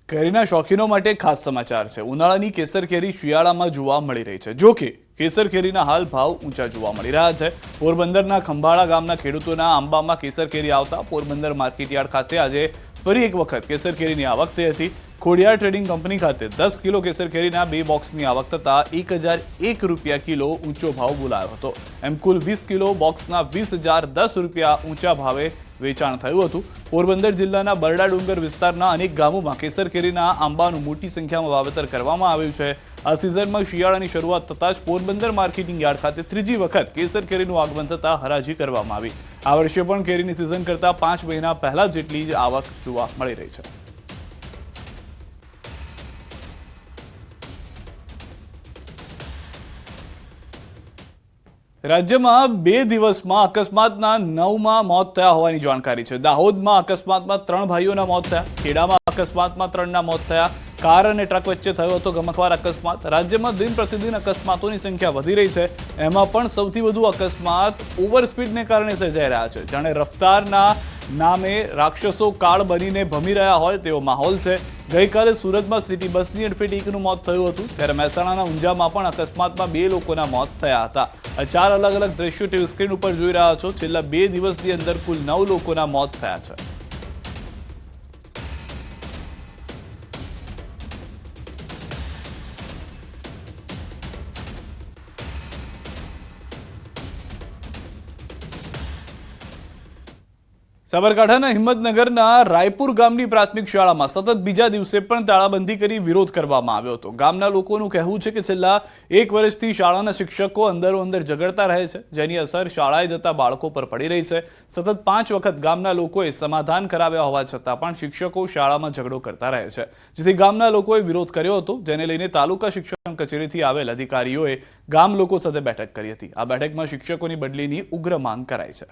કેરીના શોખીનો માટે ખાસ સમાચાર છે। ઉનાળાની કેસર કેરી શિયાળામાં જોવા મળી રહી છે। જો કે કેસર કેરીના હાલ ભાવ ઊંચા જોવા મળી રહ્યા છે। પોરબંદરના ખંભાળા ગામના ખેડૂતોના આંબામાં કેસર કેરી આવતા પોરબંદર માર્કેટયાર્ડ ખાતે આજે ફરી એક વખત કેસર કેરીની આવક થઈ હતી। ખોડિયાર ટ્રેડિંગ કંપની ખાતે 10 કિલો કેસર કેરીના 2 બોક્સની આવક થતા 1001 રૂપિયા કિલો ઊંચો ભાવ બોલાયો હતો। એમ કુલ 20 કિલો બોક્સના 20,010 રૂપિયા ઊંચા ભાવે વેચાણ થયું હતું। પોરબંદર જિલ્લાના બરડા ડુંગર વિસ્તારના અનેક ગામોમાં કેસર કેરીના આંબાનું મોટી સંખ્યામાં વાવેતર કરવામાં આવ્યું છે। આ સિઝનમાં શિયાળાની શરૂઆત થતાં જ પોરબંદર માર્કેટિંગ યાર્ડ ખાતે ત્રીજી વખત કેસર કેરીનું આગમન થતાં હરાજી કરવામાં આવી। આ વર્ષે પણ કેરીની સિઝન કરતાં 5 મહિના પહેલા જેટલી જ આવક જોવા મળી રહી છે। રાજ્યમાં 2 દિવસમાં અકસ્માતના 9માં મોત થયા હોવાની જાણકારી છે। દાહોદમાં અકસ્માતમાં 3 ભાઈઓના મોત થયા। ખેડામાં અકસ્માતમાં 3ના મોત થયા। કાર અને ટ્રક વચ્ચે થયો હતો ગમખ્વાર અકસ્માત। રાજ્યમાં દિન પ્રતિદિન અકસ્માતોની સંખ્યા વધી રહી છે। એમાં પણ સૌથી વધુ અકસ્માત ઓવર સ્પીડને કારણે સર્જાઈ રહ્યા છે। જાણે રફતારના નામે રાક્ષસો કાળ બનીને ભમી રહ્યા હોય તેવો માહોલ છે। ગઈકાલે સુરતમાં સિટી બસની અડફેટે એકનું મોત થયું હતું, ત્યારે મહેસાણાના ઊંઝામાં પણ અકસ્માતમાં 2 લોકોના મોત થયા હતા। 4 અલગ અલગ દ્રશ્યો ટીવી સ્ક્રીન ઉપર જોઈ રહ્યા છો। છેલ્લા 2 દિવસની અંદર કુલ 9 લોકોના મોત થયા છે। સાબરકાંઠાના હિંમતનગરના રાયપુર ગામની પ્રાથમિક શાળામાં સતત બીજા દિવસે પણ તાળાબંધી કરી વિરોધ કરવામાં આવ્યો હતો। ગામના લોકોનું કહેવું છે કે છેલ્લા 1 વર્ષથી શાળાના શિક્ષકો અંદરોઅંદર ઝઘડતા રહે છે, જેની અસર શાળાએ જતા બાળકો પર પડી રહી છે। સતત 5 વખત ગામના લોકોએ સમાધાન કરાવ્યા હોવા છતાં પણ શિક્ષકો શાળામાં ઝઘડો કરતા રહે છે, જેથી ગામના લોકોએ વિરોધ કર્યો હતો, જેને લઈને તાલુકા શિક્ષણ કચેરીથી આવેલ અધિકારીઓએ ગામ લોકો સાથે બેઠક કરી હતી। આ બેઠકમાં શિક્ષકોની બદલીની ઉગ્ર માંગ કરાઈ છે।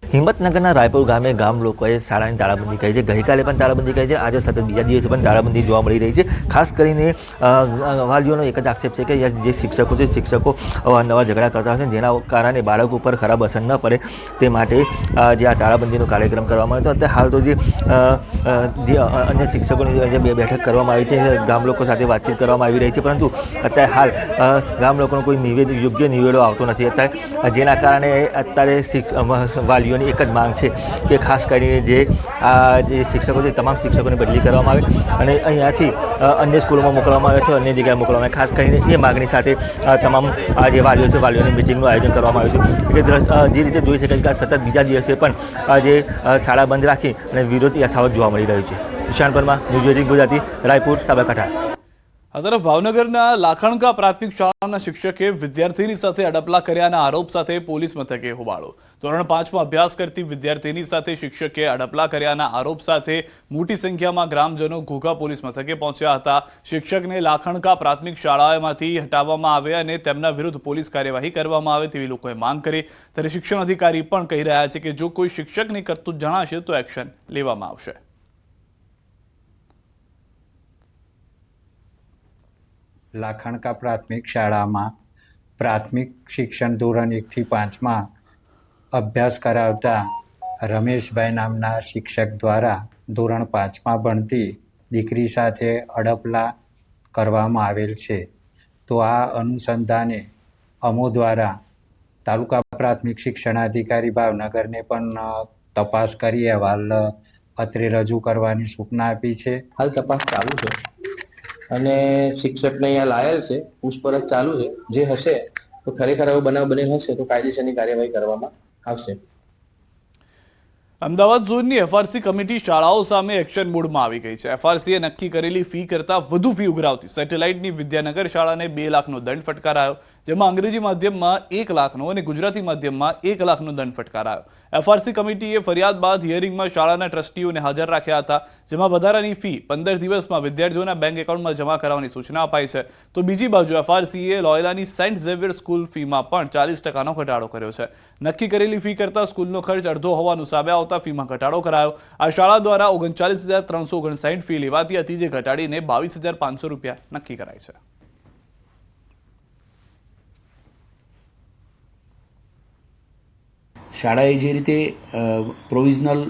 હિંમતનગરના રાયપુર ગામે ગામ લોકોએ શાળાની તાળાબંધી કરી છે। ગઈકાલે પણ તાળાબંધી કરી છે, આજે સતત બીજા દિવસે પણ તાળાબંધી જોવા મળી રહી છે। ખાસ કરીને વાલીઓનો એક જ આક્ષેપ છે કે જે શિક્ષકો છે, શિક્ષકો અવારનવાર ઝઘડા કરતા હોય છે, જેના કારણે બાળકો ઉપર ખરાબ અસર ન પડે તે માટે જે આ તાળાબંધીનો કાર્યક્રમ કરવામાં આવ્યો હતો। અત્યારે હાલ તો જે અન્ય શિક્ષકોની જે બેઠક કરવામાં આવી છે, ગામ લોકો સાથે વાતચીત કરવામાં આવી રહી છે, પરંતુ અત્યારે હાલ ગામ લોકોનો કોઈ યોગ્ય નિવેડો આવતો નથી। અત્યારે જેના કારણે અત્યારે વાલીઓની એક જ માંગ છે કે ખાસ કરીને જે શિક્ષકો છે, તમામ શિક્ષકોની બદલી કરવામાં આવે અને અહીંયાથી અન્ય સ્કૂલોમાં મોકલવામાં આવે છે, અન્ય જગ્યાએ મોકલવામાં આવે। ખાસ કરીને એ માગણી સાથે તમામ જે વાલીઓ છે, વાલીઓની મિટિંગનું આયોજન કરવામાં આવ્યું છે કે જે રીતે જોઈ શકાય કે સતત બીજા દિવસે પણ જે શાળા બંધ રાખી અને વિરોધ યથાવત જોવા મળી રહ્યું છે। નિશાન પરમાર, ન્યૂઝ 18 ગુજરાતી, રાયપુર, સાબરકાંઠા। આ તરફ ભાવનગરના લાખણકા પ્રાથમિક શાળાના શિક્ષકે વિદ્યાર્થીની સાથે અડપલા કર્યાના આરોપ સાથે પોલીસ મથકે હોબાળો। ધોરણ 5માં અભ્યાસ કરતી વિદ્યાર્થીની સાથે શિક્ષકે અડપલા કર્યાના આરોપ સાથે મોટી સંખ્યામાં ગ્રામજનો ઘોઘા પોલીસ મથકે પહોંચ્યા હતા। શિક્ષકને લાખણકા પ્રાથમિક શાળામાંથી હટાવવામાં આવે અને તેમના વિરુદ્ધ પોલીસ કાર્યવાહી કરવામાં આવે તેવી લોકોએ માંગ કરી। ત્યારે શિક્ષણ અધિકારી પણ કહી રહ્યા છે કે જો કોઈ શિક્ષકની કરતૂત જણાશે તો એક્શન લેવામાં આવશે। લાખણકા પ્રાથમિક શાળામાં પ્રાથમિક શિક્ષણ ધોરણ 1 થી 5માં અભ્યાસ કરાવતા રમેશભાઈ નામના શિક્ષક દ્વારા ધોરણ 5માં ભણતી દીકરી સાથે અડપલા કરવામાં આવેલ છે। તો આ અનુસંધાને અમો દ્વારા તાલુકા પ્રાથમિક શિક્ષણાધિકારી ભાવનગરને પણ તપાસ કરી અહેવાલ અત્રે રજૂ કરવાની સૂચના આપી છે। હાલ તપાસ ચાલુ છે અને શિક્ષકને અહીંયા લાયેલ છે, પૂછપરછ ચાલુ છે। જે હશે તો ખરેખર એવો બનાવ બનેલ હશે તો કાયદેસરની કાર્યવાહી કરવામાં આવશે। અમદાવાદ ઝોનની એફઆરસી કમિટી શાળાઓ સામે એક્શન મોડમાં આવી ગઈ છે। એફઆરસીએ નક્કી કરેલી ફી કરતાં વધુ ફી ઉઘરાવતી સેટેલાઇટની વિદ્યાનગર શાળાને 2 લાખનો દંડ ફટકારાયો, જેમાં અંગ્રેજી માધ્યમમાં 1 લાખનો અને ગુજરાતી માધ્યમમાં 1 લાખનો દંડ ફટકારાયો। એફઆરસી કમિટીએ ફરિયાદ બાદ હિયરિંગમાં શાળાના ટ્રસ્ટીઓને હાજર રાખ્યા હતા, જેમાં વધારાની ફી 15 દિવસમાં વિદ્યાર્થીઓના બેંક એકાઉન્ટમાં જમા કરાવવાની સૂચના અપાઈ છે। તો બીજી બાજુ એફઆરસીએ લોયલાની સેન્ટ ઝેવિયર સ્કૂલ ફીમાં પણ 40%નો ઘટાડો કર્યો છે। નક્કી કરેલી ફી કરતાં સ્કૂલનો ખર્ચ અડધો હોવાનું સામે આવતા ફીમાં ઘટાડો કરાયો। આ શાળા દ્વારા 39,359 ફી લેવાતી હતી, જે ઘટાડીને 22,500 રૂપિયા નક્કી કરાઈ છે। શાળાએ જે રીતે પ્રોવિઝનલ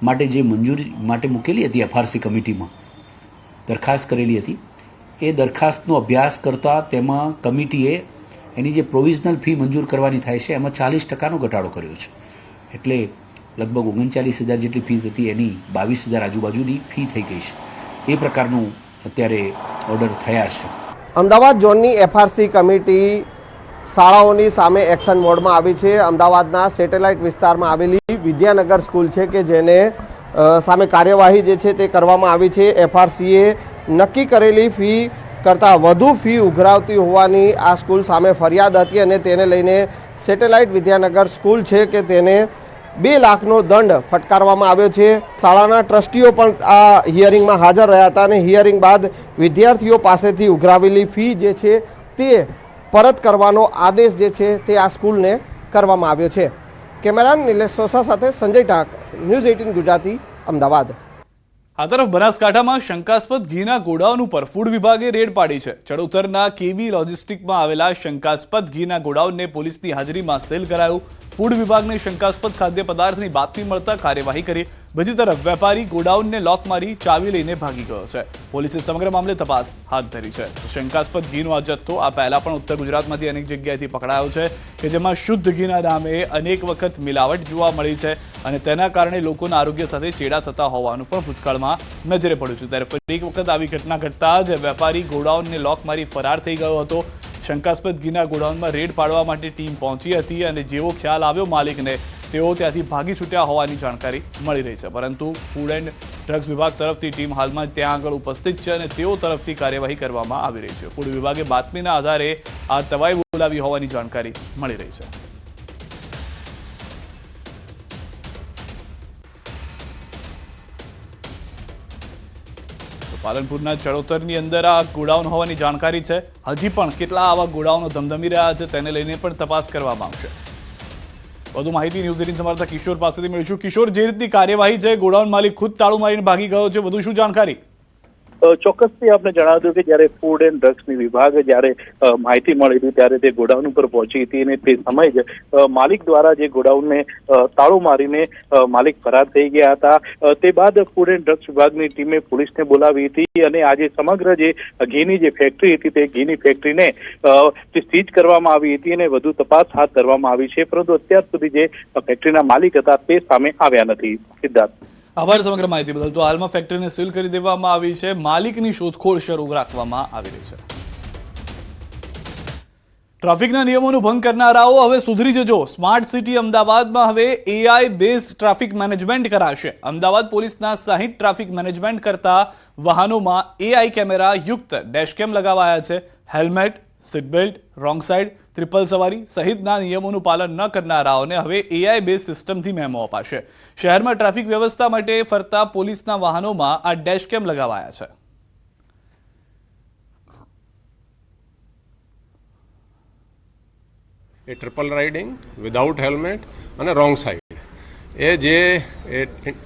માટે જે મંજૂરી માટે મૂકેલી હતી એફઆરસી કમિટીમાં દરખાસ્ત કરેલી હતી, એ દરખાસ્તનો અભ્યાસ કરતાં તેમાં કમિટીએ એની જે પ્રોવિઝનલ ફી મંજૂર કરવાની થાય છે એમાં 40% ઘટાડો કર્યો છે. એટલે લગભગ 39,000 જેટલી ફી હતી એની 22,000 આજુબાજુની ફી થઈ ગઈ છે. એ પ્રકારનું અત્યારે ઓર્ડર થયા છે. અમદાવાદ ઝોનની એફઆરસી કમિટી શાળાઓની સામે એક્શન મોડમાં આવી છે. અમદાવાદના સેટેલાઇટ વિસ્તારમાં આવેલી વિદ્યાનગર સ્કૂલ છે કે જેને સામે કાર્યવાહી જે છે તે કરવામાં આવી છે. એફઆરસીએ નક્કી કરેલી ફી કરતાં વધુ ફી ઉઘરાવતી હોવાની આ સ્કૂલ સામે ફરિયાદ હતી અને તેને લઈને સેટેલાઇટ વિદ્યાનગર સ્કૂલ છે કે તેને 2 લાખનો દંડ ફટકારવામાં આવ્યો છે. શાળાના ટ્રસ્ટીઓ પણ આ હિયરિંગમાં હાજર રહ્યા હતા અને હિયરિંગ બાદ વિદ્યાર્થીઓ પાસેથી ઉઘરાવેલી ફી જે છે તે પરત કરવાનો આદેશ જે છે તે આ સ્કૂલને કરવામાં આવ્યો છે. કેમેરામેન નિલેશ સોસા સાથે સંજય ટાંક, ન્યૂઝ 18 ગુજરાતી, અમદાવાદ. આ તરફ બનાસકાંઠામાં શંકાસ્પદ ઘીના ગોડાઉન ઉપર ફૂડ વિભાગે રેડ પાડી છે. ચડોતરના કેબી લોજિસ્ટિકમાં આવેલા શંકાસ્પદ ઘીના ગોડાઉનને પોલીસની હાજરીમાં સીલ કરાયું. ફૂડ વિભાગને શંકાસ્પદ ખાદ્ય પદાર્થની બાતમી મળતા કાર્યવાહી કરી. બીજી તરફ વેપારી ગોડાઉનને લોક મારી ચાવી લઈને ભાગી ગયો છે. પોલીસે સમગ્ર મામલે તપાસ હાથ ધરી છે. શંકાસ્પદ ઘીનો આ જથ્થો આ પહેલા પણ ઉત્તર ગુજરાતમાંથી અનેક જગ્યાએથી પકડાયો છે કે જેમાં શુદ્ધ ઘીના નામે અનેક વખત મિલાવટ જોવા મળી છે અને તેના કારણે લોકોના આરોગ્ય સાથે ચેડા થતા હોવાનું પણ ભૂતકાળમાં નજરે પડ્યું છે. ત્યારે ફરી એક વખત આવી ઘટના ઘટતા જ વેપારી ગોડાઉનને લોક મારી ફરાર થઈ ગયો હતો. શંકાસ્પદ ઘીના ગોડાઉનમાં રેડ પાડવા માટે ટીમ પહોંચી હતી અને જેવો ખ્યાલ આવ્યો માલિકને, તેઓ ત્યાંથી ભાગી છૂટ્યા હોવાની જાણકારી મળી રહી છે. પરંતુ ફૂડ એન્ડ ડ્રગ્સ વિભાગ તરફથી ટીમ હાલમાં ત્યાં આગળ ઉપસ્થિત છે અને તેઓ તરફથી કાર્યવાહી કરવામાં આવી રહી છે. ફૂડ વિભાગે બાતમીના આધારે આ તવાઈ બોલાવી હોવાની જાણકારી મળી રહી છે. પાલનપુરના ચડોતરની અંદર આ ગોડાઉન હોવાની જાણકારી છે. હજી પણ કેટલા આવા ગોડાઉનો ધમધમી રહ્યા છે તેને લઈને પણ તપાસ કરવામાં આવશે. વધુ માહિતી ન્યૂઝ 18 સંવાદદાતા કિશોર પાસેથી મેળવીશું. કિશોર, જે રીતની કાર્યવાહી છે, ગોડાઉન માલિક ખુદ તાળું મારીને ભાગી ગયો છે, વધુ શું જાણકારી? ચોક્કસથી આપણે જણાવ્યું કે જ્યારે ફૂડ એન્ડ ડ્રગ્સની વિભાગ જ્યારે માહિતી મળી હતી ત્યારે તે ગોડાઉન ઉપર પહોંચી હતી અને તે સમયે જ માલિક દ્વારા જે ગોડાઉનને તાળું મારીને માલિક ફરાર થઈ ગયા હતા. તે બાદ ફૂડ એન્ડ ડ્રગ્સ વિભાગની ટીમે પોલીસને બોલાવી હતી અને આજે સમગ્ર જે ઘીની જે ફેક્ટરી હતી તે ઘીની ફેક્ટરીને સીઝ કરવામાં આવી હતી અને વધુ તપાસ હાથ ધરવામાં આવી છે. પરંતુ અત્યાર સુધી જે ફેક્ટરીના માલિક હતા તે સામે આવ્યા નથી. સિદ્ધાર્થ, આભાર સમગ્ર માહિતી બદલ. તો હાલમાં ફેક્ટરીને સીલ કરી દેવામાં આવી છે. માલિકની શોધખોળ શરૂ રાખવામાં આવી રહી છે. ટ્રાફિકના નિયમોનો ભંગ કરનારાઓ હવે સુધરી જજો. સ્માર્ટ સિટી અમદાવાદમાં હવે AI બેઝ ટ્રાફિક મેનેજમેન્ટ કરાશે. અમદાવાદ પોલીસના 60 ટ્રાફિક મેનેજમેન્ટ કરતા વાહનોમાં AI કેમેરા યુક્ત ડેશકેમ લગાવાયા છે. Helmet, seat belt, wrong side, triple સવારી સહિતના નિયમોનું પાલન ન કરનારાઓને હવે AI બેઝ સિસ્ટમથી મેમો અપાશે. શહેરમાં ટ્રાફિક વ્યવસ્થા માટે ફરતા પોલીસના વાહનોમાં આ ડેશકેમ લગાવાયા છે. એ ટ્રિપલ રાઇડિંગ, વિધાઉટ હેલ્મેટ અને રોંગ સાઇડ, એ જે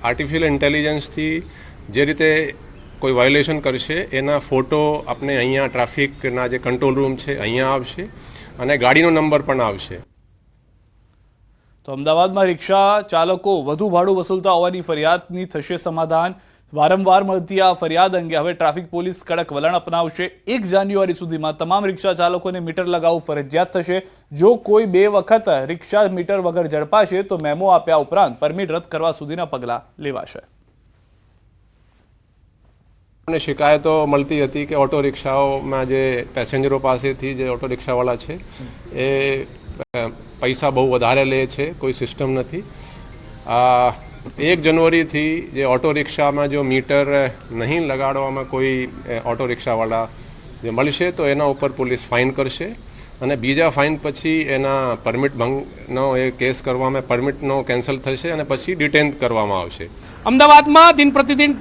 આર્ટિફિશિયલ ઇન્ટેલિજન્સથી જે રીતે કોઈ વાયોલેશન કરશે એના ફોટો આપણે અહીંયા ટ્રાફિકના જે કંટ્રોલ રૂમ છે અહીંયા આવશે અને ગાડીનો નંબર પણ આવશે. તો અમદાવાદમાં રિક્ષા ચાલકો વધુ ભાડું વસૂલતા હોવાની ફરિયાદની થશે સમાધાન. વારંવાર મળતી આ ફરિયાદ અંગે હવે ટ્રાફિક પોલીસ કડક વલણ અપનાવશે. 1 જાન્યુઆરી સુધીમાં તમામ રિક્ષા ચાલકોને મીટર લગાવવું ફરજિયાત થશે. જો કોઈ 2 વખત રિક્ષા મીટર વગર ઝડપાશે તો મેમો આપ્યા ઉપરાંત પરમિટ રદ કરવા સુધીના પગલાં લેવાશે. અને શિકાયતો મળતી હતી કે ઓટો રિક્ષાઓમાં જે પેસેન્જરો પાસેથી જે ઓટો રિક્ષાવાળા છે એ પૈસા બહુ વધારે લે છે, કોઈ સિસ્ટમ નથી. 1 જાન્યુઆરીથી જે ઓટો રિક્ષામાં જો મીટર નહીં લગાડવામાં કોઈ ઓટો રિક્ષાવાળા જે મળશે તો એના ઉપર પોલીસ ફાઇન કરશે અને બીજા ફાઇન પછી એના પરમિટ ભંગનો એ કેસ કરવામાં, પરમિટનો કેન્સલ થશે અને પછી ડિટેન કરવામાં આવશે. અમદાવાદમાં દિન પ્રતિદિન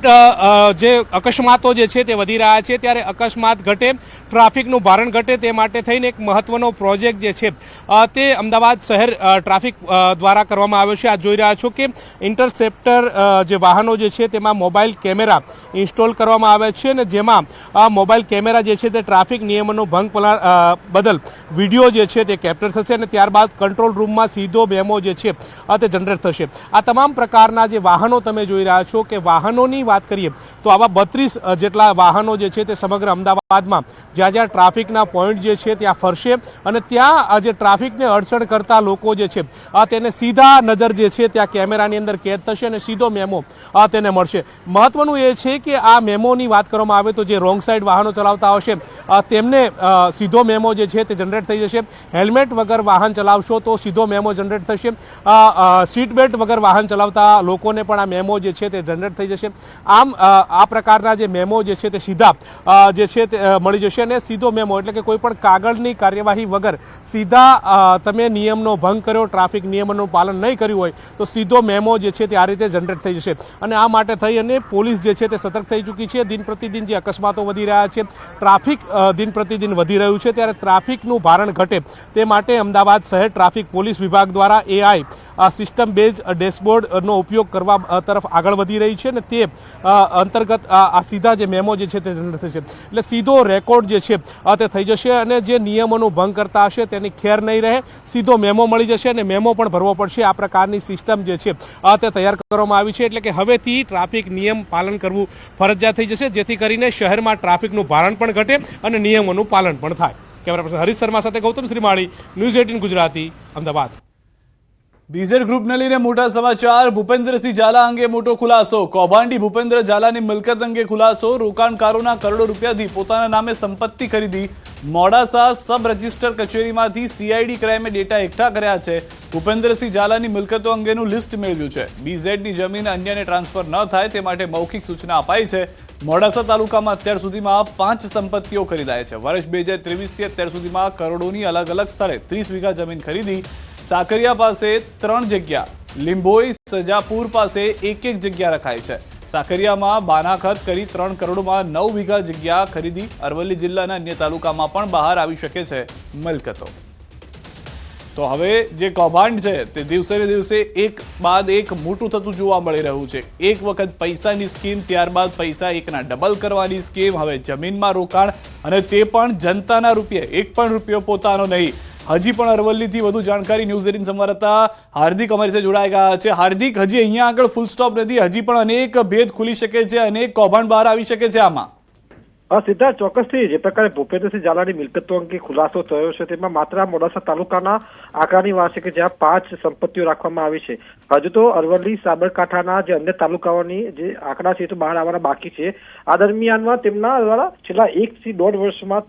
જે અકસ્માતો જે છે તે વધી રહ્યા છે, ત્યારે અકસ્માત ઘટે, ટ્રાફિકનું ભારણ ઘટે તે માટે થઈને એક મહત્વનો પ્રોજેક્ટ જે છે તે અમદાવાદ શહેર ટ્રાફિક દ્વારા કરવામાં આવ્યો છે. આ જોઈ રહ્યા છો કે ઇન્ટરસેપ્ટર જે વાહનો જે છે તેમાં મોબાઈલ કેમેરા ઇન્સ્ટોલ કરવામાં આવે છે, અને જેમાં આ મોબાઈલ કેમેરા જે છે તે ટ્રાફિક નિયમોનો ભંગ બદલ વિડીયો જે છે તે કેપ્ચર થશે અને ત્યારબાદ કંટ્રોલ રૂમમાં સીધો મેમો જે છે તે જનરેટ થશે. આ તમામ પ્રકારના જે વાહનો તમે જોઈ રહ્યા છો કે વાહનોની વાત કરીએ તો આવા 32 જેટલા વાહનો જે છે તે સમગ્ર અમદાવાદમાં જ્યાં જ્યાં ટ્રાફિકના પોઈન્ટ જે છે ત્યાં ફરશે અને ત્યાં જે ટ્રાફિકને અડચણ કરતા લોકો જે છે તેને સીધા નજર જે છે ત્યાં કેમેરાની અંદર કેદ થશે અને સીધો મેમો તેને મળશે. મહત્વનું એ છે કે આ મેમોની વાત કરવામાં આવે તો જે રોંગ સાઈડ વાહનો ચલાવતા હશે તેમને સીધો મેમો જે છે તે જનરેટ થઈ જશે. હેલ્મેટ વગર વાહન ચલાવશો તો સીધો મેમો જનરેટ થશે. સીટ બેલ્ટ વગર વાહન ચલાવતા લોકોને પણ આ મેમો જે છે તે જનરેટ થઈ જશે. આમ આ પ્રકારના જે મેમો જે છે તે સીધા જે છે તે મળી જશે અને સીધો મેમો એટલે કે કોઈ પણ કાગળની કાર્યવાહી વગર સીધા તમે નિયમનો ભંગ કર્યો, ટ્રાફિક નિયમોનું પાલન નહીં કર્યું હોય તો સીધો મેમો જે છે તે આ રીતે જનરેટ થઈ જશે. અને આ માટે થઈ અને પોલીસ જે છે તે સતર્ક થઈ ચૂકી છે. દિન પ્રતિદિન જે અકસ્માતો વધી રહ્યા છે, ટ્રાફિક દિન પ્રતિદિન વધી રહ્યું છે, ત્યારે ટ્રાફિકનું ભારણ ઘટે તે માટે અમદાવાદ શહેર ટ્રાફિક પોલીસ વિભાગ દ્વારા AI સિસ્ટમ બેઝ ડેશબોર્ડનો ઉપયોગ કરવા તરફ આગળ વધી રહી છે અને તે અંતર્ગત આ સીધા જે મેમો જે છે તે જનરેટ થશે. એટલે સીધો રેકોર્ડ જે છે તે થઈ જશે અને જે નિયમોનું ભંગ કરતા હશે તેની ખેર નહીં રહે, સીધો મેમો મળી જશે અને મેમો પણ ભરવો પડશે. આ પ્રકારની સિસ્ટમ જે છે તે તૈયાર કરવામાં આવી છે. એટલે કે હવેથી ટ્રાફિક નિયમ પાલન કરવું ફરજિયાત થઈ જશે, જેથી કરીને શહેરમાં ટ્રાફિકનું ભારણ પણ ઘટે અને નિયમોનું પાલન પણ થાય. કેમેરા પર્સન હરીશ શર્મા સાથે ગૌતમ શ્રીમાળી, ન્યૂઝ 18 ગુજરાતી, અમદાવાદ. બીઝેડ ગ્રુપને લઈને મોટા સમાચાર. ભૂપેન્દ્રસિંહ ઝાલા અંગે મોટો ખુલાસો. કૌભાંડી ભૂપેન્દ્ર ઝાલાની મિલકત અંગે ખુલાસો. રોકાણકારોના કરોડો રૂપિયાથી પોતાના નામે સંપત્તિ ખરીદી. મોડાસા સબ રજિસ્ટર કચેરીમાંથી CID ક્રાઇમે ડેટા એકઠા કર્યા છે. ભૂપેન્દ્રસિંહ ઝાલાની મિલકતો અંગેનું લિસ્ટ મેળવ્યું છે. બીઝેડની જમીન અન્યને ટ્રાન્સફર ન થાય તે માટે મૌખિક સૂચના અપાઈ છે. મોડાસા તાલુકામાં અત્યાર સુધીમાં 5 સંપત્તિઓ ખરીદાય છે. વર્ષ 2023 થી અત્યાર સુધીમાં કરોડોની અલગ અલગ સ્થળે 30 વીઘા જમીન ખરીદી. સાકરિયા પાસે 3 જગ્યા, લીંબોઈ સજાપુર પાસે 1 જગ્યા રખાઈ છે. સાકરિયામાં બાનાખત કરી 3 કરોડમાં 9 વીઘા જગ્યા ખરીદી. અરવલ્લી જિલ્લાના અન્ય તાલુકામાં પણ બહાર આવી શકે છે મિલકતો. તો હવે જે કૌભાંડ છે તે દિવસે ને દિવસે એક બાદ એક મોટું થતું જોવા મળી રહ્યું છે. એક વખત પૈસાની સ્કીમ, ત્યારબાદ પૈસા એકના ડબલ કરવાની સ્કીમ, હવે જમીનમાં રોકાણ અને તે પણ જનતાના રૂપિયે. એક પણ રૂપિયો પોતાનો નહીં. હજી પણ અરવલ્લીથી વધુ જાણકારી ન્યૂઝ 18 સંવાદદાતા હાર્દિક અમારી સાથે જોડાઈ ગયા છે. હાર્દિક, હજી અહીંયા આગળ ફૂલ સ્ટોપ નથી, હજી પણ અનેક ભેદ ખુલી શકે છે, અનેક કૌભાંડ બહાર આવી શકે છે આમાં. સિદ્ધાર્થ, ચોક્કસથી જે પ્રકારે ભૂપેન્દ્રસિંહ ઝાલાની મિલકતો અંગે ખુલાસો થયો છે તેમાં માત્ર મોડાસા તાલુકાના આંકડાની વાત છે કે જ્યાં 5 સંપત્તિઓ રાખવામાં આવી છે. હજુ તો અરવલ્લી, સાબરકાંઠાના જે અન્ય તાલુકાઓની જે આંકડા છે તે બહાર આવવાના બાકી છે. આ દરમિયાનમાં તેમના દ્વારા છેલ્લા 1 થી 1.5 વર્ષમાં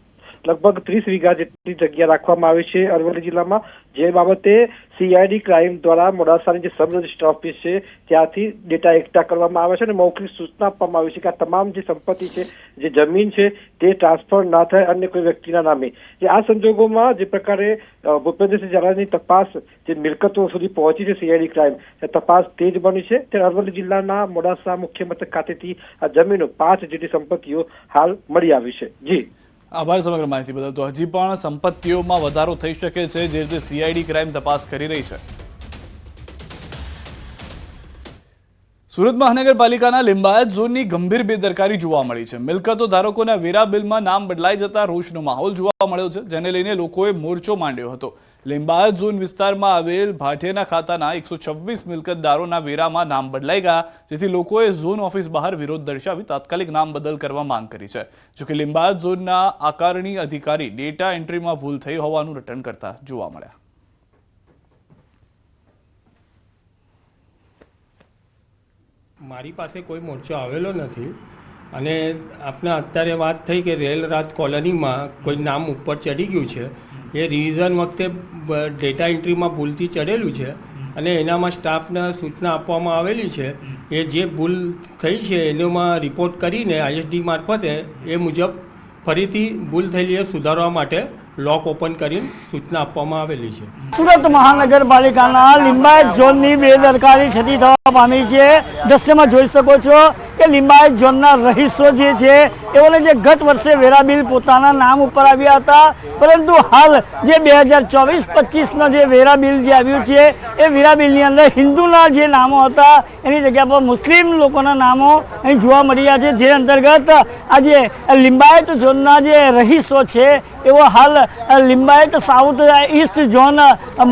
લગભગ 30 વીઘા જેટલી જગ્યા રાખવામાં આવી છે અરવલ્લી જિલ્લામાં. જે બાબતે CID ક્રાઇમ દ્વારા મોડાસાની જે સબ રજિસ્ટર ઓફિસ છે ત્યાંથી ડેટા એકઠા કરવામાં આવે છે અને મૌખિક સૂચના આપવામાં આવી છે કે આ તમામ જે સંપત્તિ છે, જે જમીન છે તે ટ્રાન્સફર ના થાય અન્ય કોઈ વ્યક્તિના નામે. આ સંજોગોમાં જે પ્રકારે ભૂપેન્દ્રસિંહ ઝાલાની તપાસ જે મિલકતો સુધી પહોંચી છે CID ક્રાઇમ, તપાસ તેજ બની છે. ત્યારે અરવલ્લી જિલ્લાના મોડાસા મુખ્ય મથક ખાતેથી આ જમીનો 5 જેટલી સંપત્તિઓ હાલ મળી આવી છે. જી આભાર સમગ્ર માહિતી બદલ. તો હજી પણ સંપત્તિઓમાં વધારો થઈ શકે છે, જે રીતે CID ક્રાઇમ તપાસ કરી રહી છે. સુરત મહાનગરપાલિકાના લિંબાયત ઝોનની ગંભીર બેદરકારી જોવા મળી છે. મિલકતો ધારકોના વેરા બિલમાં નામ બદલાઈ જતા રોષનો માહોલ જોવા મળ્યો છે, જેને લઈને લોકોએ મોરચો માંડ્યો હતો. લિંબાયત ઝોન વિસ્તારમાં આવેલ ભાટિયાના ખાતાના 126 મિલકતદારોના વેરામાં નામ બદલાઈ ગયા, જેથી લોકોએ ઝોન ઓફિસ બહાર વિરોધ દર્શાવી તાત્કાલિક નામ બદલ કરવા માંગ કરી છે. જોકે લિંબાયત ઝોનના આકારણી અધિકારી ડેટા એન્ટ્રીમાં ભૂલ થઈ હોવાનું રિટર્ન કરતા જોવા મળ્યા. મારી પાસે કોઈ મોરચો આવેલો નથી અને આપને અત્યારે વાત થઈ કે રેલ રાત કોલોનીમાં કોઈ નામ ઉપર ચડી ગયું છે. એ રિવિઝન વખતે ડેટા એન્ટ્રીમાં ભૂલથી ચડેલું છે અને એનામાં સ્ટાફને સૂચના આપવામાં આવેલી છે. એ જે ભૂલ થઈ છે એનોમાં રિપોર્ટ કરીને ISD મારફતે એ મુજબ ફરીથી ભૂલ થયેલી એ સુધારવા માટે લોક ઓપન કરીને સૂચના આપવામાં આવેલી છે. સુરત મહાનગરપાલિકાના લિંબાયત ઝોનની બેદરકારી છતી થવા પામી છે. દ્રશ્યમાં જોઈ શકો છો કે લિંબાયત ઝોનના રહીશો જે છે એઓને જે ગત વર્ષે વેરા બિલ પોતાના નામ ઉપર આવ્યા હતા, પરંતુ હાલ જે 2024-25નો જે વેરા બિલ જે આવ્યું છે એ વેરા બિલની અંદર હિન્દુના જે નામો હતા એની જગ્યા પર મુસ્લિમ લોકોના નામો અહીં જોવા મળી રહ્યા છે. જે અંતર્ગત આજે લિંબાયત ઝોનના જે રહીશો છે એવો હાલ લિંબાયત સાઉથ ઈસ્ટ ઝોન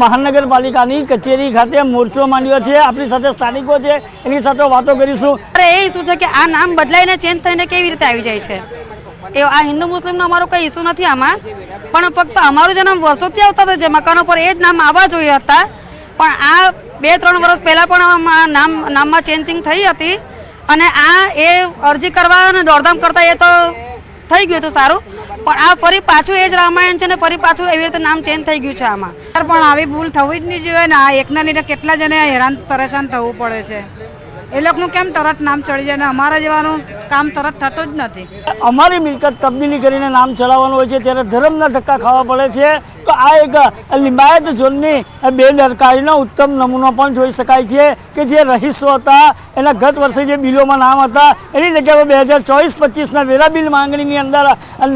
મહાનગરપાલિકાની કચેરી ખાતે મોરચો માંડ્યો છે. આપણી સાથે સ્થાનિકો છે, એની સાથે વાતો કરીશું. એ ઇસ્યુ છે કે આ નામ બદલાઈને ચેન્જ થઈને કેવી રીતે આવી જાય છે. એ આ હિન્દુ મુસ્લિમનો અમારો કોઈ ઇસ્યુ નથી આમાં, પણ ફક્ત અમારું જે નામ વર્ષોથી આવતા હતા જે મકાનો પર એ જ નામ આવવા જોઈએ હતા, પણ આ 2-3 વર્ષ પહેલાં પણ નામમાં ચેન્જિંગ થઈ હતી અને આ એ અરજી કરવા અને દોડધામ કરતા એ તો થઈ ગયું હતું સારું, પણ આ ફરી પાછું એ જ રામાયણ છે ને ફરી પાછું એવી રીતે નામ ચેન્જ થઈ ગયું છે આમાં. પણ આવી ભૂલ થવી જ નહીં જોઈએ ને. આ એકના લીધે કેટલા જણે હેરાન પરેશાન થવું પડે છે. એ લોકોનું કેમ તરત નામ ચડી જાય ને અમારા જેવાનું કામ તરત થતું જ નથી. અમારી મિલકત તબદીલી કરીને નામ ચલાવવાનું હોય છે ત્યારે ધર્મના ધક્કા ખાવા પડે છે. તો આ એક લિંબાયત ઝોનની બેદરકારીનો ઉત્તમ નમૂનો પણ જોઈ શકાય છે કે જે રહીશો હતા એના ગત વર્ષે જે બિલોમાં નામ હતા એની જગ્યાએ 2024-25ના વેરા બિલ માંગણીની અંદર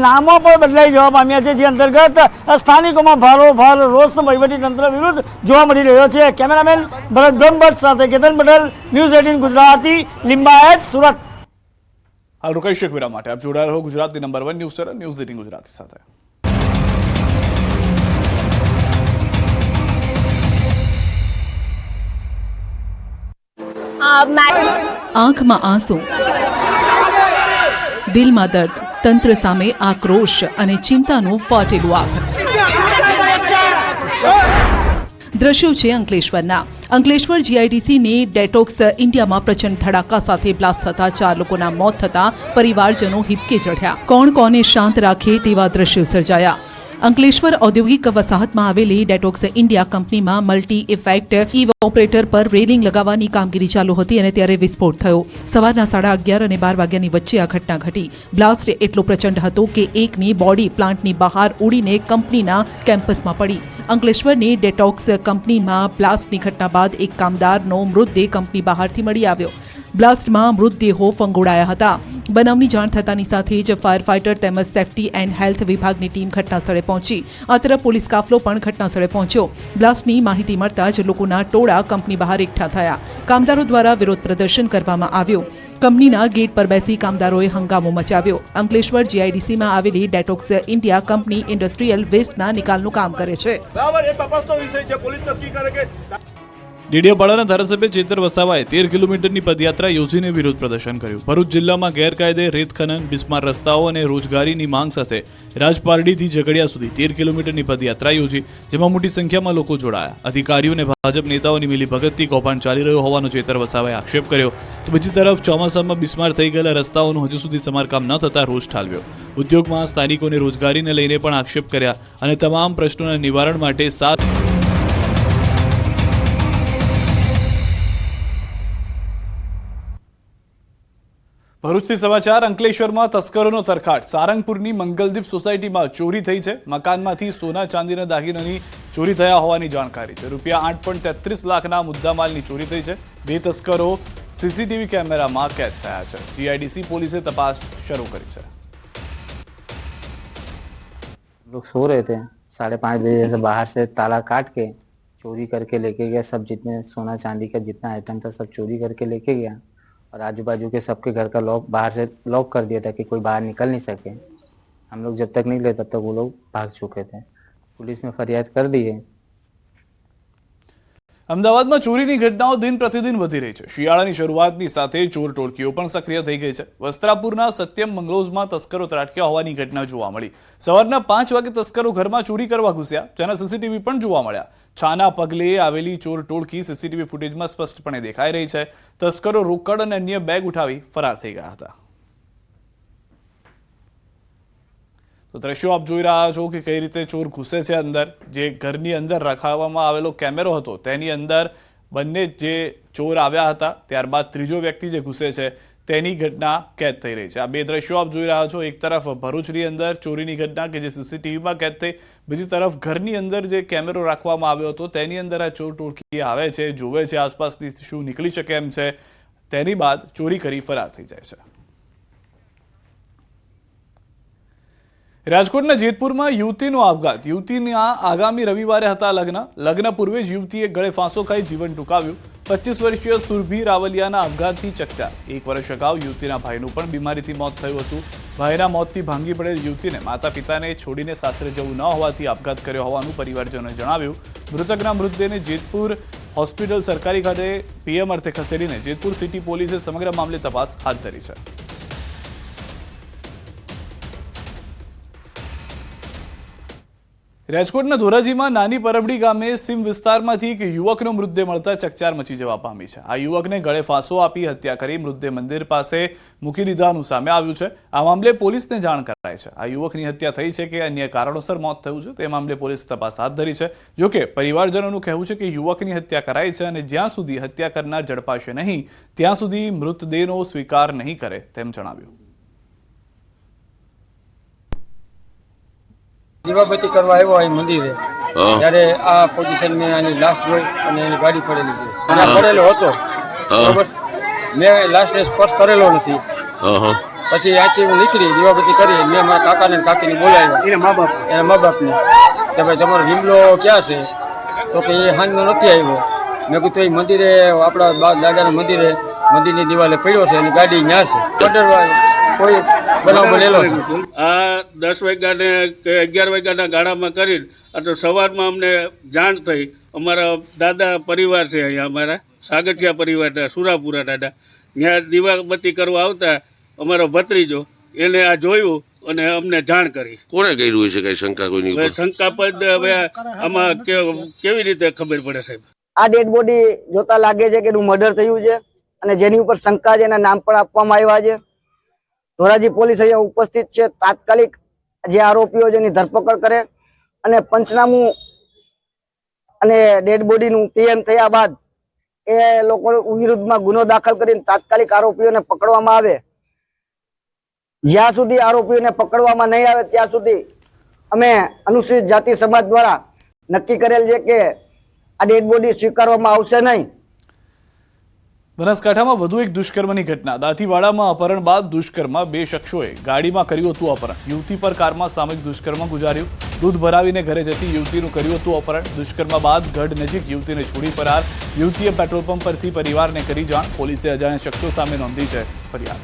નામો પણ બદલાઈ જવા પામ્યા છે. જે અંતર્ગત સ્થાનિકોમાં ભારોભાર રોષ વહીવટીતંત્ર વિરુદ્ધ જોવા મળી રહ્યો છે. કેમેરામેન ભરત બ્રહ્મભટ્ટ સાથે કેતન પટેલ, ન્યૂઝ 18 ગુજરાતી, લિંબાયત, સુરત. હાલ રોકાઈશું એક વિરામ માટે. આપ જોડાયા રહો ગુજરાતની number 1 news channel news 18 Gujarati સાથે. આંખમાં આંસુ, દિલમાં દર્દ, તંત્ર સામે આક્રોશ અને ચિંતાનું ફાટેલું આભ. દ્રશ્યો છે અંકલેશ્વરના. અંકલેશ્વર જીઆઈડીસીની ડેટોક્સ ઇન્ડિયામાં પ્રચંડ ધડાકા સાથે બ્લાસ્ટ થતા 4 લોકોના મોત થતા પરિવારજનો હિબકે ચઢ્યા. કોણ કોને શાંત રાખે તેવા દ્રશ્યો સર્જાયા. અંકલેશ્વર ઔદ્યોગિક વસાહતમાં આવેલી ડેટોક્સ ઇન્ડિયા કંપનીમાં મલ્ટી ઇફેક્ટ ઇવોપરેટર પર રેલિંગ લગાવવાની કામગીરી ચાલુ હતી અને ત્યારે વિસ્ફોટ થયો. સવારના 11:30 અને 12 વાગ્યાની વચ્ચે આ ઘટના ઘટી. બ્લાસ્ટ એટલો પ્રચંડ હતો કે એકની બોડી પ્લાન્ટની બહાર ઉડીને કંપનીના કેમ્પસમાં પડી. અંકલેશ્વરની ડેટોક્સ કંપનીમાં બ્લાસ્ટની ઘટના બાદ એક કામદારનો મૃતદેહ કંપની બહારથી મળી આવ્યો. બ્લાસ્ટમાં મૃતદેહો ફંગોળાયા હતા. બનાવની જાણ થતાની સાથે જ ફાયર ફાઇટર તેમજ સેફટી એન્ડ હેલ્થ વિભાગની ટીમ ઘટનાસ્થળે પહોંચી. આ તરફ પોલીસ કાફલો પણ ઘટનાસ્થળે પહોંચ્યો. બ્લાસ્ટની માહિતી મળતા જ લોકોના ટોળા કંપની બહાર એકઠા થયા. કામદારો દ્વારા વિરોધ પ્રદર્શન કરવામાં આવ્યો. કંપનીના ગેટ પર બેસી કામદારોએ હંગામો મચાવ્યો. અંકલેશ્વર જીઆઈડીસીમાં આવેલી ડેટોક્સ ઇન્ડિયા કંપની ઇન્ડસ્ટ્રીયલ વેસ્ટના નિકાલનું કામ કરે છે. ડેડિયાપાડાના ધારાસભ્ય ચેતર વસાવાએ 13 કિલોમીટરની પદયાત્રા યોજીને વિરોધ પ્રદર્શન કર્યું. ભરૂચ જિલ્લામાં ગેરકાયદે રેત ખનન, બિસ્માર રસ્તાઓ અને રોજગારીની માંગ સાથે રાજપારડીથી ઝઘડિયા સુધી 13 કિલોમીટરની પદયાત્રા યોજી, જેમાં મોટી સંખ્યામાં લોકો જોડાયા. અધિકારીઓ અને ભાજપ નેતાઓની મિલીભગતથી કૌભાંડ ચાલી રહ્યો હોવાનો ચેતર વસાવાએ આક્ષેપ કર્યો. તો બીજી તરફ ચોમાસામાં બિસ્માર થઈ ગયેલા રસ્તાઓનું હજુ સુધી સમારકામ ન થતા રોષ ઠાલવ્યો. ઉદ્યોગમાં સ્થાનિકોને રોજગારીને લઈને પણ આક્ષેપ કર્યા અને તમામ પ્રશ્નોના નિવારણ માટે ભરૂચથી સમાચાર. અંકલેશ્વરમાં તસ્કરોનો તરખાટ. સારંગપુરની મંગલદીપ સોસાયટીમાં ચોરી થઈ છે. મકાનમાંથી સોના ચાંદીના દાગીનાની ચોરી થયા હોવાની જાણકારી છે. ₹8.33 લાખના મુદ્દામાલની ચોરી થઈ છે. 2 તસ્કરો સીસીટીવી કેમેરામાં કેદ થયા છે. જીઆઈડીસી પોલીસે તપાસ શરૂ કરી છે. लोग सो रहे थे, 5:30 बजे से बाहर से ताला काट के चोरी करके लेके गया. सब जितने सोना चांदी का जितना आइटम था सब चोरी करके लेके गया और आजू बाजू के सबके घर का लॉक बाहर से लॉक कर दिया था कि कोई बाहर निकल नहीं सके. हम लोग जब तक निकले तब तक वो लोग भाग चुके थे. पुलिस में फरियाद कर दी है. અમદાવાદમાં ચોરીની ઘટનાઓ દિન પ્રતિદિન વધી રહી છે. શિયાળાની શરૂઆતની સાથે ચોર ટોળકીઓ પણ સક્રિય થઈ ગઈ છે. વસ્ત્રાપુરના સત્યમ મંગલોઝમાં તસ્કરો ત્રાટક્યા હોવાની ઘટના જોવા મળી. સવારના 5 વાગે તસ્કરો ઘરમાં ચોરી કરવા ઘૂસ્યા, જેના સીસીટીવી પણ જોવા મળ્યા. છાના પગલે આવેલી ચોર ટોળકી સીસીટીવી ફૂટેજમાં સ્પષ્ટપણે દેખાઈ રહી છે. તસ્કરો રોકડ અને અન્ય બેગ ઉઠાવી ફરાર થઈ ગયા હતા. તો દ્રશ્યો આપ જોઈ રહ્યા છો કે કઈ રીતે ચોર ઘૂસે છે અંદર. જે ઘરની અંદર રખાવવામાં આવેલો કેમેરો હતો તેની અંદર બંને જે ચોર આવ્યા હતા, ત્યારબાદ ત્રીજો વ્યક્તિ જે ઘૂસે છે તેની ઘટના કેદ થઈ રહી છે। આ બે દ્રશ્યો આપ જોઈ રહ્યા છો। એક તરફ ભરૂચની અંદર ચોરીની ઘટના કે જે સીસીટીવીમાં કેદ થઈ, બીજી તરફ ઘરની અંદર જે કેમેરો રાખવામાં આવ્યો હતો તેની અંદર આ ચોર ટોળકી આવે છે, જોવે છે આસપાસથી શું નીકળી શકે એમ છે, તેની બાદ ચોરી કરી ફરાર થઈ જાય છે। રાજકોટના જેતપુરમાં યુવતીનો આપઘાત। યુવતીના આગામી રવિવારે હતા લગ્ન પૂર્વે જ યુવતીએ ગળે ફાંસો ખાઈ જીવન ટૂંકાવ્યું। 25 વર્ષીય સુરભી રાવલિયાના આપઘાતથી ચકચાર। 1 વર્ષ અગાઉ યુવતીના ભાઈનું પણ બીમારીથી મોત થયું હતું। ભાઈના મોતથી ભાંગી પડેલ યુવતીને માતા પિતાને છોડીને સાસરે જવું ન હોવાથી આપઘાત કર્યો હોવાનું પરિવારજનોએ જણાવ્યું। મૃતકના મૃતદેહને જેતપુર હોસ્પિટલ સરકારી ખાતે પીએમ અર્થે ખસેડીને જેતપુર સિટી પોલીસે સમગ્ર મામલે તપાસ હાથ ધરી છે। રાજકોટના ધોરાજીમાં નાની પરબડી ગામે સીમ વિસ્તારમાંથી એક યુવકનો મૃતદેહ મળતા ચકચાર મચી જવા પામી છે। આ યુવકને ગળે ફાંસો આપી હત્યા કરી મૃતદેહ મંદિર પાસે મૂકી દીધાનું સામે આવ્યું છે। આ મામલે પોલીસને જાણ કરાઈ છે। આ યુવકની હત્યા થઈ છે કે અન્ય કારણોસર મોત થયું છે તે મામલે પોલીસે તપાસ હાથ ધરી છે। જોકે પરિવારજનોનું કહેવું છે કે યુવકની હત્યા કરાઈ છે અને જ્યાં સુધી હત્યા કરનાર ઝડપાશે નહીં ત્યાં સુધી મૃતદેહનો સ્વીકાર નહીં કરે તેમ જણાવ્યું। દીવાબત્તી કરવા આવ્યો અહીં મંદિરે, ત્યારે આ પોઝિશન મેં આની લાશ જોઈ અને એની ગાડી પડેલી છે, અને પડેલો હતો બરોબર। મેં લાશને સ્પર્શ કરેલો નથી। પછી આથી હું નીકળી દીવાબત્તી કરી, મેં મારા કાકાને કાકીને બોલાવ્યા, એના મા બાપને કે ભાઈ તમારો વિમલો ક્યાં છે? તો કે એ હાંજનો નથી આવ્યો। મેં કીધું એ મંદિરે આપણા દાદાના મંદિરની દિવાલે પડ્યો છે, એની ગાડી ન્યા છે। ઓર્ડર કોઈ બનાવ બનેલો છે? આ 10 વાગ્યાને કે 11 વાગ્યાના ગાળામાં કરીને આ તો સવારમાં અમને જાણ થઈ। અમારા દાદા પરિવાર છે અહીંયા, અમારા સાગઠિયા પરિવારના સુરાપુરા દાદા, ત્યાં દીવાબત્તી કરવા આવતા અમારો ભત્રીજો એને આ જોયું અને અમને જાણ કરી। કોણે કર્યું છે? કઈ શંકા કોઈની ઉપર? શંકાસ્પદ હવે આમાં કેવી રીતે ખબર પડે સાહેબ? આ ડેડ બોડી જોતા લાગે છે કે એનું મર્ડર થયું છે અને જેની ઉપર શંકા છે એના નામ પણ આપવામાં આવ્યા છે। ધોરાજી પોલીસ અહીંયા ઉપસ્થિત છે, તાત્કાલિક જે આરોપીઓ છે એની ધરપકડ કરે અને પંચનામું અને ડેડ બોડીનું પીએમ થયા બાદ એ લોકો વિરુદ્ધમાં ગુનો દાખલ કરીને તાત્કાલિક આરોપીઓને પકડવામાં આવે। જ્યાં સુધી આરોપીઓને પકડવામાં નહીં આવે ત્યાં સુધી અમે અનુસૂચિત જાતિ સમાજ દ્વારા નક્કી કરેલ છે કે આ ડેડ બોડી સ્વીકારવામાં આવશે નહીં। બનાસકાંઠામાં વધુ એક દુષ્કર્મની ઘટના। દાંતીવાડામાં અપહરણ બાદ દુષ્કર્મમાં 2 શખ્સોએ ગાડીમાં કર્યું હતું અપહરણ। યુવતી પર કારમાં સામૂહિક દુષ્કર્મ ગુજાર્યું। દૂધ ભરાવીને ઘરે જતી યુવતીનું કર્યું હતું અપહરણ। દુષ્કર્મ બાદ ગઢ નજીક યુવતીને છોડી ફરાર। યુવતીએ પેટ્રોલ પંપ પરથી પરિવારને કરી જાણ। પોલીસે અજાણ્યા શખ્સો સામે નોંધી છે ફરિયાદ।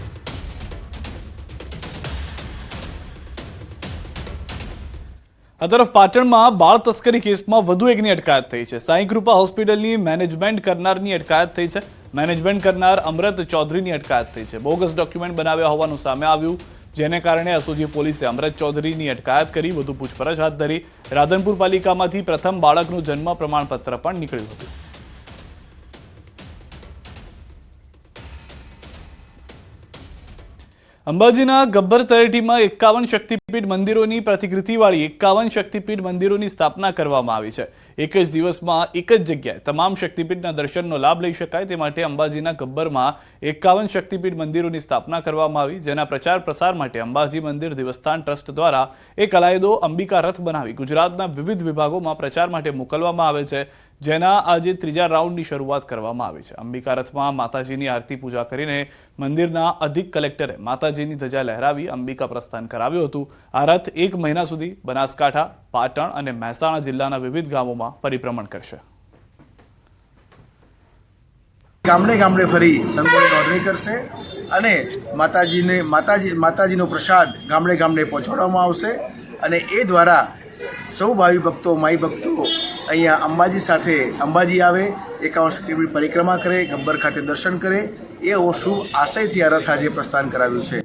આ તરફ પાટણમાં બાળ તસ્કરી કેસમાં વધુ એકની અટકાયત થઈ છે। સાંઈ કૃપા હોસ્પિટલની મેનેજમેન્ટ કરનારની અટકાયત થઈ છે। મેનેજમેન્ટ કરનાર અમૃત ચૌધરીની અટકાયત થઈ છે। બોગસ ડોક્યુમેન્ટ બનાવ્યા હોવાનું સામે આવ્યું, જેને કારણે એસઓજી પોલીસે અમૃત ચૌધરીની અટકાયત કરી વધુ પૂછપરછ હાથ ધરી। રાધનપુર પાલિકામાંથી પ્રથમ બાળકનું જન્મ પ્રમાણપત્ર પણ નીકળ્યું હતું। અંબાજીના ગબ્બર તળેટીમાં 51 શક્તિપીઠ મંદિરોની પ્રતિકૃતિવાળી 51 શક્તિપીઠ મંદિરોની સ્થાપના કરવામાં આવી છે। એક જ દિવસમાં એક જ જગ્યાએ તમામ શક્તિપીઠના દર્શનનો લાભ લઈ શકાય તે માટે અંબાજીના ગબ્બરમાં 51 શક્તિપીઠ મંદિરોની સ્થાપના કરવામાં આવી, જેના પ્રચાર પ્રસાર માટે અંબાજી મંદિર દેવસ્થાન ટ્રસ્ટ દ્વારા એક અલાયદો અંબિકા રથ બનાવી ગુજરાતના વિવિધ વિભાગોમાં પ્રચાર માટે મોકલવામાં આવે છે, જેના આજે 3જા રાઉન્ડની શરૂઆત કરવામાં આવી છે। અંબિકા રથમાં માતાજીની આરતી પૂજા કરીને મંદિરના અધિક કલેક્ટરે માતાજીની ધજા લહેરાવી અંબિકા પ્રસ્થાન કરાવ્યું હતું। આ રથ 1 મહિના સુધી બનાસકાંઠા, પાટણ અને મહેસાણા જિલ્લાના વિવિધ ગામોમાં પરિભ્રમણ કરશે। ગામડે ગામડે ફરી સંતોની નોંધણી કરશે અને માતાજીનો પ્રસાદ ગામડે ગામડે પહોંચાડવામાં આવશે અને એ દ્વારા સૌ ભાવિ ભક્તો, માઈ ભક્તો અહીંયા અંબાજી સાથે અંબાજી આવે, 51 શક્તિપીઠ પરિક્રમા કરે, ગબ્બર ખાતે દર્શન કરે, એ શુભ આશયથી આ રથ આજે પ્રસ્થાન કરાવ્યું છે।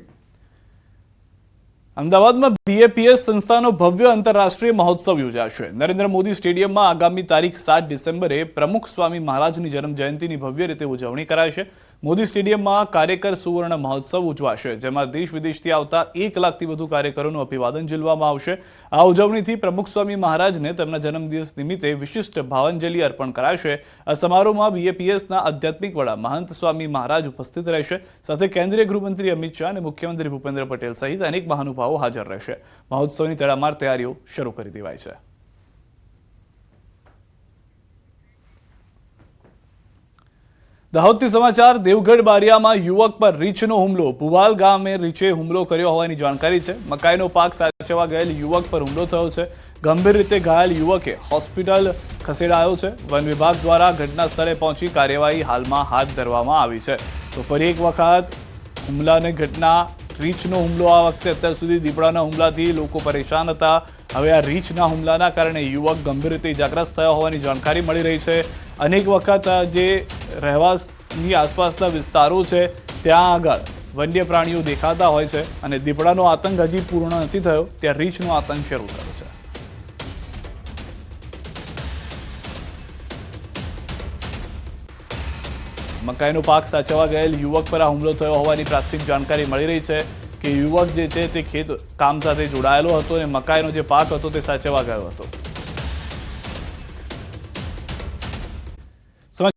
અમદાવાદમાં બીએપીએસ સંસ્થાનો ભવ્ય આંતરરાષ્ટ્રીય મહોત્સવ યોજાશે। નરેન્દ્ર મોદી સ્ટેડિયમમાં આગામી તારીખ 7 ડિસેમ્બરે પ્રમુખ સ્વામી મહારાજની જન્મ જયંતિની ભવ્ય રીતે ઉજવણી કરાશે। મોદી સ્ટેડિયમમાં કાર્યકર સુવર્ણ મહોત્સવ ઉજવાશે, જેમાં દેશ વિદેશથી આવતા 1 લાખથી વધુ કાર્યકરોનું અભિવાદન ઝીલવામાં આવશે। આ ઉજવણીથી પ્રમુખ સ્વામી મહારાજને તેમના જન્મદિવસ નિમિત્તે વિશિષ્ટ ભાવાંજલિ અર્પણ કરાશે। આ સમારોહમાં બીએપીએસના આધ્યાત્મિક વડા મહંત સ્વામી મહારાજ ઉપસ્થિત રહેશે, સાથે કેન્દ્રીય ગૃહમંત્રી અમિત શાહ અને મુખ્યમંત્રી ભૂપેન્દ્ર પટેલ સહિત અનેક મહાનુભાવો હાજર રહેશે। મહોત્સવની તડામાર તૈયારીઓ શરૂ કરી દેવાઈ છે। દાહોદથી સમાચાર। દેવગઢ બારિયામાં યુવક પર રીંછનો હુમલો। ભુવાલ ગામે રીંછે હુમલો કર્યો હોવાની જાણકારી છે। મકાઈનો પાક સાચવવા ગયેલ યુવક પર હુમલો થયો છે। ગંભીર રીતે ઘાયલ યુવકે હોસ્પિટલ ખસેડાયો છે। વન વિભાગ દ્વારા ઘટના સ્થળે પહોંચી કાર્યવાહી હાલમાં હાથ ધરવામાં આવી છે। તો ફરી એક વખત હુમલાની ઘટના, રીંછનો હુમલો। આ વખતે અત્યાર સુધી દીપડાના હુમલાથી લોકો પરેશાન હતા। હવે આ રીંછના હુમલાના કારણે યુવક ગંભીર રીતે ઇજાગ્રસ્ત થયો હોવાની જાણકારી મળી રહી છે। અનેક વખત જે રહેવાસની આસપાસના વિસ્તારો છે ત્યાં આગળ વન્ય પ્રાણીઓ દેખાતા હોય છે અને દીપડાનો આતંક હજી પૂર્ણ નથી થયો, ત્યાં રીંછનો આતંક શરૂ થયો છે। મકાઈનો પાક સાચવવા ગયેલ યુવક પર આ હુમલો થયો હોવાની પ્રાથમિક જાણકારી મળી રહી છે કે યુવક જે છે તે ખેત કામ સાથે જોડાયેલો હતો અને મકાઈનો જે પાક હતો તે સાચવવા ગયો હતો।